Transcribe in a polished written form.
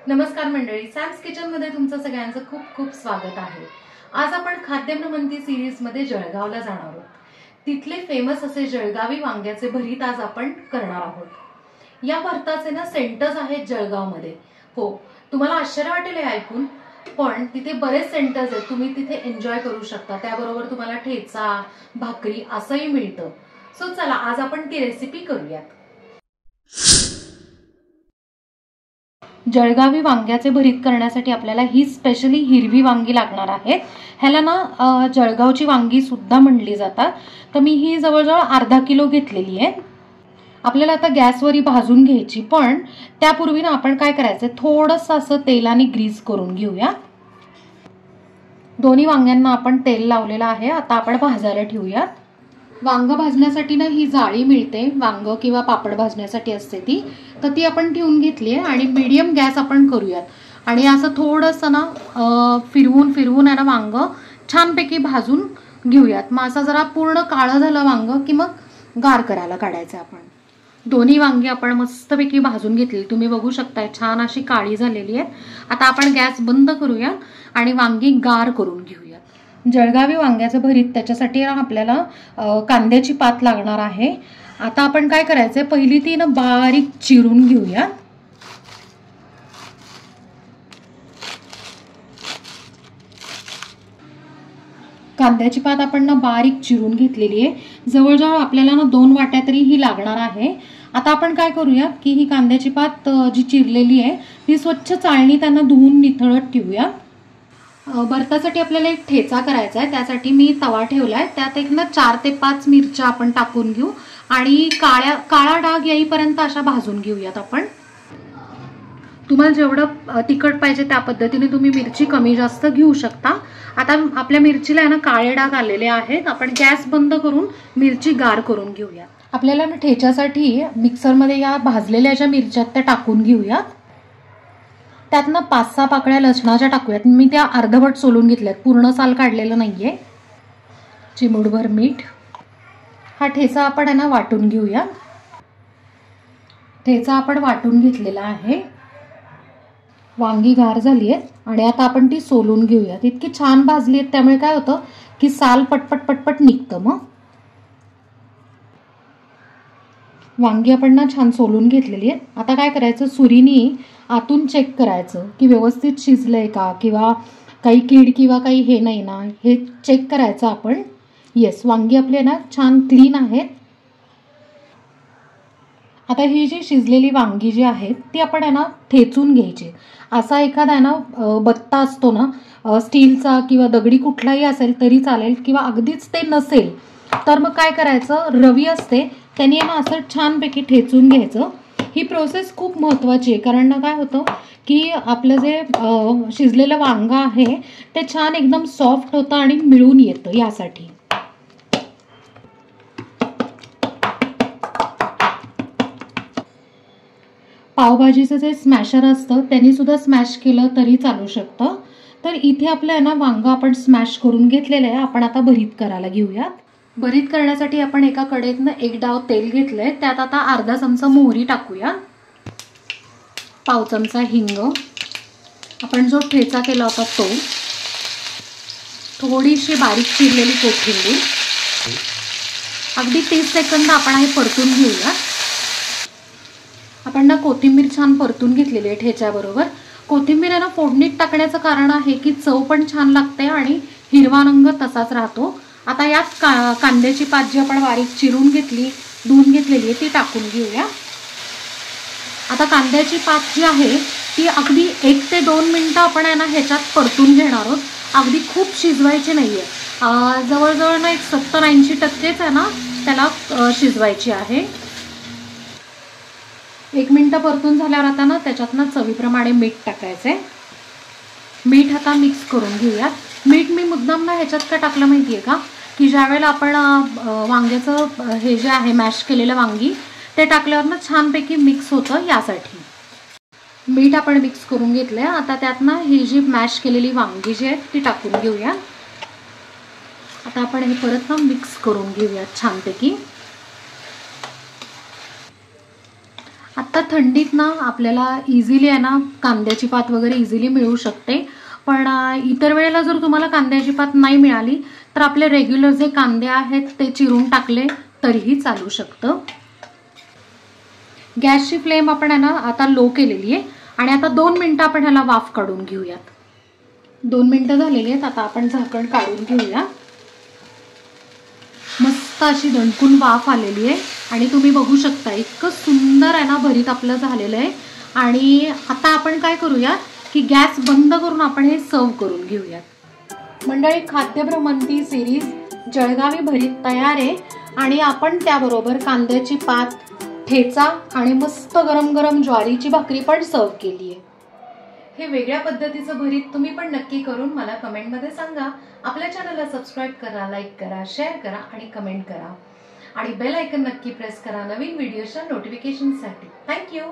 नमस्कार मंडळी, Sam's kitchen मध्ये तुमचं सगळ्यांचं खूप खूप स्वागत आहे। आज आपण खाद्य भ्रमंती सीरीज मध्ये जळगावला जाणार आहोत। तिथले फेमस असे जळगावी वांग्याचे भरीत आज आपण करणार आहोत। या भरताचे ना सेंटर्स आहेत जळगाव मध्ये। हो, तुम्हाला आश्चर्य वाटेल हे ऐकून, पण तिथे बरेच सेंटर्स आहेत, तुम्ही तिथे एन्जॉय करू शकता। त्याबरोबर तुम्हाला ठेचा, भाकरी असंही मिळतं। सो चला आज आपण ती रेसिपी करूयात। जळगावी वांग्याचे भरीत करण्यासाठी आपल्याला ही स्पेशली हिरवी वांगी लागणार आहेत। ह्याला ना जळगावची वांगी सुद्धा म्हणली जातात। तर मी ही जवळजवळ अर्धा किलो घेतलेली आहे। आपल्याला आता गॅसवर भाजून घ्यायची, पण त्यापूर्वी ना आपण काय करायचं, थोडंसं असं तेलाने ग्रीस करून घेऊया। दोन्ही वांग्यांना आपण तेल लावलेलं आहे। आता आपण भाजायला ठेवूया। वांग भाजण्यासाठी ना ही जाळी मिळते, वांग किंवा पापड भाजण्यासाठी असते ती, तर ती आपण ठेवून घेतली आहे आणि मीडियम गॅस आपण करूयात। आणि असं थोडंसं ना फिरवून फिरवून आहे ना वांग छानपैकी भाजून घेऊयात। मग असं जरा पूर्ण काळं झालं वांग की मग गार करायला काढायचं आपण। दोन्ही वांगी आपण मस्तपैकी भाजून घेतली, तुम्ही बघू शकताय छान अशी काळी झालेली आहे। आता आपण गॅस बंद करूया आणि वांगी गार करून घेऊया। जळगावी वांग्याचं भरीत त्याच्यासाठी आपल्याला कांद्याची पात लागणार आहे। आता आपण काय करायचंय, पहिली ती ना बारीक चिरून घेऊया। कांद्याची पात आपण ना बारीक चिरून घेतलेली आहे। जवळजवळ आपल्याला ना 2 वाट्या तरी ही लागणार आहे। आता आपण काय करूया की ही कांद्याची पात जी चिरलेली आहे ती स्वच्छ चाळणी त्यांना धुवून निथळत ठेवूया। भरतासाठी आपल्याला एक ठेचा करायचा आहे, त्यासाठी मी तवा ठेवलाय। त्यात एक ना 4 ते 5 मिरच्या आपण टाकून घेऊ आणि काळा डाग येईपर्यंत अशा भाजून घेऊयात आपण। तुम्हाला जेवढं तिखट पाहिजे त्या पद्धतीने तुम्ही मिरची कमी जास्त घेऊ शकता। आता आपल्या मिरचीला आहे ना काळे डाग आलेले आहेत। आपण गॅस बंद करून मिरची गार करून घेऊया। आपल्याला ना ठेच्यासाठी मिक्सरमध्ये या भाजलेल्या ज्या मिरच्या त्या टाकून घेऊयात। त्यातनं 5-6 पाकळ्या लसणाच्या टाकूयात। मी त्या अर्धवट सोलून घेतल्यात, पूर्ण साल काढलेलं नाहीये। चिमूटभर मीठ। हा ठेचा आपण आहे ना वाटून घेऊया। ठेचा आपण वाटून घेतलेला आहे। वांगी गार झाली आहेत आणि आता आपण ती सोलून घेऊया। इतकी छान भाजली आहेत त्यामुळे काय होतं की साल पटपट पटपट निघतं। मग वांगी आपण ना छान सोलून घेतलेली आहे। आता काय करायचं, सुरीने आतून चेक करायचं की व्यवस्थित शिजलंय का, किंवा काही कीड किंवा काही हे नाही ना, हे चेक करायचं आपण। येस, वांगी आपले ना छान क्लीन आहेत। आता ही जी शिजलेली वांगी जी आहेत ती आपण आहे ना ठेचून घ्यायची। असा एखादा आहे ना बत्ता असतो ना स्टीलचा किंवा दगडी कुठलाही असेल तरी चालेल, किंवा अगदीच ते नसेल तर मग काय करायचं, रवी असते त्यांनी ना असं छानपैकी ठेचून घ्यायचं। ही प्रोसेस खूप महत्त्वाची आहे, कारण ना काय होतं की आपलं जे शिजलेलं वांग आहे ते छान एकदम सॉफ्ट होतं आणि मिळून येतं यासाठी। पावभाजीचं जे स्मॅशर असतं त्यांनी सुद्धा स्मॅश केलं तरी चालू शकतं। तर इथे आपलं आहे ना वांग आपण स्मॅश करून घेतलेलं आहे। आपण आता भरीत करायला घेऊयात। भरीत करण्यासाठी आपण एका कढईतनं 1 डाव तेल घेतलंय, त्यात आता अर्धा चमचा मोहरी टाकूया, पाव चमचा हिंग, आपण जो ठेचा केला होता तो, थोडीशी बारीक चिरलेली कोथिंबीर। अगदी 30 सेकंद आपण हे परतून घेऊया। आपण ना कोथिंबीर छान परतून घेतलेली आहे ठेच्याबरोबर। कोथिंबीर आहे ना फोडणीत टाकण्याचं कारण आहे की चव पण छान लागते आणि हिरवा रंग तसाच राहतो। आता यात कांद्याची पात जी आपण बारीक चिरून घेतली, धुवून घेतलेली आहे ती टाकून घेऊया। आता कांद्याची पात जी आहे ती अगदी 1 ते 2 मिनिटं आपण आहे ना ह्याच्यात परतून घेणार आहोत। अगदी खूप शिजवायची नाहीये, जवळजवळ ना 70-80% आहे ना त्याला शिजवायची आहे। 1 मिनिट परतून झाल्यावर आता ना त्याच्यात ना चवीप्रमाणे मीठ टाकायचंय। मीठ आता मिक्स करून घेऊयात। मीठ मी मुद्दाम ना ह्याच्यात का टाकलं माहितीये का, की ज्यावेळेला आपण वांग्याचं हे जे आहे मॅश केलेलं वांगी ते टाकल्यावर ना छानपैकी मिक्स होतं यासाठी। मीठ आपण मिक्स करून घेतलंय। आता त्यात ना ही जी मॅश केलेली वांगी जी आहेत ती टाकून घेऊया। आता आपण हे परत ना मिक्स करून घेऊयात छानपैकी। आता थंडीत ना आपल्याला इझिली आहे ना कांद्याची पात वगैरे इझिली मिळू शकते, पण इतर वेळेला जर तुम्हाला कांद्याची पात नाही मिळाली तर आपले रेग्युलर जे कांदे आहेत ते चिरून टाकले तरीही चालू शकतं. गॅसची फ्लेम आपण आहे ना आता लो केलेली आहे आणि आता 2 मिनिटं आपण ह्याला वाफ काढून घेऊयात. 2 मिनिटं झालेली आहेत. आता आपण झाकण काढून घेऊया. मस्त अशी दणकून वाफ आलेली आहे आणि तुम्ही बघू शकता इतकं सुंदर आहे ना भरीत आपलं झालेलं आहे. आणि आता आपण काय करूया की गॅस बंद करून आपण हे सर्व करून घेऊयात. मंडळी, खाद्य भ्रमंती सिरीज जळगावी भरीत तयार आहे आणि आपण त्याबरोबर कांद्याची पात, ठेचा आणि मस्त गरम गरम ज्वारीची भाकरी पण सर्व केली आहे. हे वेगळ्या पद्धतीचं भरीत तुम्ही पण नक्की करून मला कमेंटमध्ये सांगा. आपल्या चॅनलला सबस्क्राईब करा, लाईक करा, शेअर करा आणि कमेंट करा आणि बेल आयकन नक्की प्रेस करा नवीन व्हिडिओच्या नोटिफिकेशनसाठी. थँक्यू.